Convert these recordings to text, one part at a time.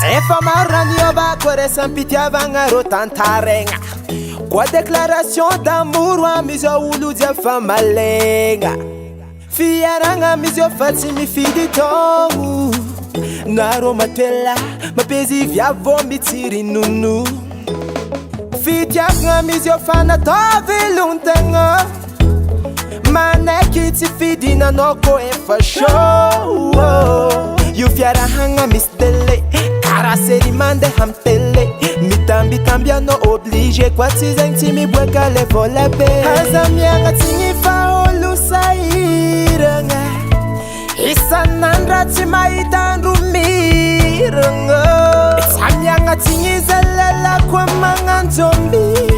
Efa maraniova koresampitiavagna ro tantaregna Kwa déclaration d'amour amizy olo dia fa malegna Fiaragna amizy fa tsy mifidy taogno Naro matoela mapezi viavo mitsiry nono Fitiavagna amizy fa natao velon-tegna Manaiky tsy fidinanao ko efa show Io fiarahagna misy délai Kara série mandeha amy télé Mitambitamby anao obligé Kwa tsy zegny tsy miboaka le vola be Aza miagna tsy gny faolo sahiragna Isan'andra tsy mahita andro miragna Samiagna tsy gny zalalako magnano zombie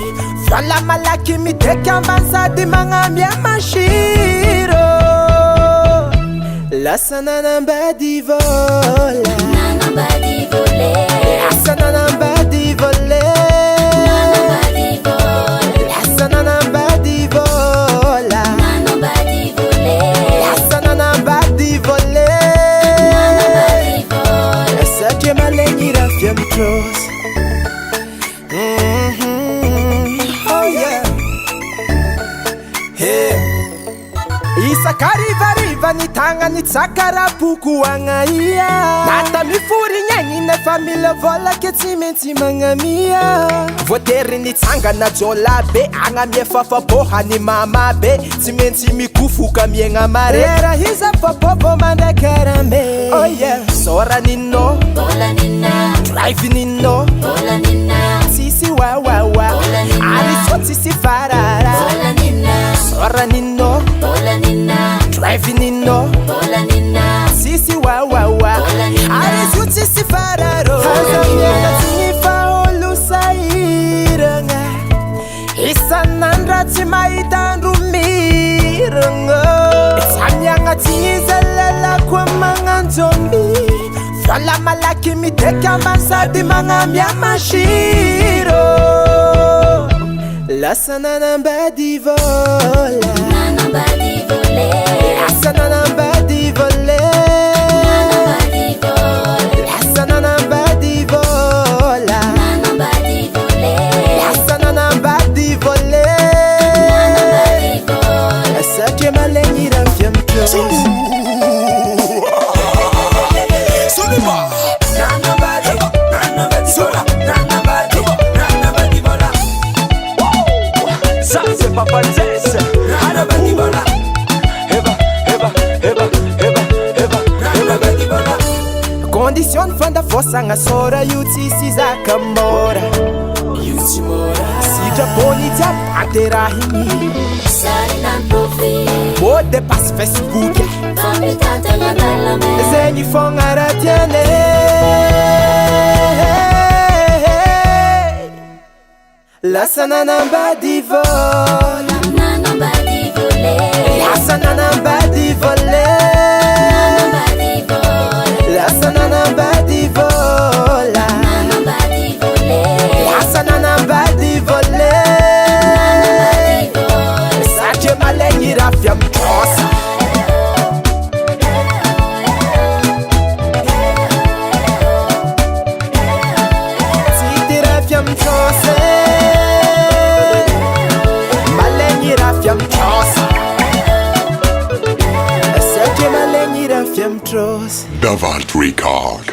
Vola malaky mideka ambany sady magnamia mashiro Lasa nanambady vola Nanambady volé Lasa nanambady volé Nanambady volé Lasa nanambady vola Nanambady volé Lasa nanambady volé Nanambady volé Satria malegny raha fiamitros Oh yeah Hey Isakarivariva ny tagnany tsakarampoko agnaia Nata miforignegny nefa mila vola ke tsy maintsy magnamia Voatery nitsangana jola be agnamia fafabohany mama be Tsy maintsy mikofoka miegna mare Rera iza fabobo mandakarame Oh yeah Sora ninno Vola nina Drive ninno Vola nina Sisi wawawa Ariso sisi farara Vola nina Sora ninno Vola nina Drive ninno Vola nina Sisi wawawa Ariso sisi fararo Hazamiana tsifa olo sahiragna Isan'andra tsy mahita andro miragna Samiagna tsy zalalako magnano zombie Vola malaky mideka ambany sady magnamia mashiro Lasa nanambady vola Nanambady volé Lasa nanambady volé Nanambady volé Lasa nanambady vola Nanambady volé Lasa nanambady volé Nanambady volé Satria malegny raha fiamitros Condition fanda fosagna sora io tsisy zaka mora Io tsy mora Sitrapony jiaby anterahigny Sarina profil Mode passe Facebook Famitantagna andalame Zegny fogna raha tiane Lasa nanambady vola Nanambady volé Lasa nanambady volé Nanambady volé Lasa nanambady vola Nanambady volé Lasa nanambady volé Nanambady volé Satria malegny raha fiamitros Tsy ty raha fiamitros Malegny raha fiamitros Satria malegny raha fiamitros Davalt Record.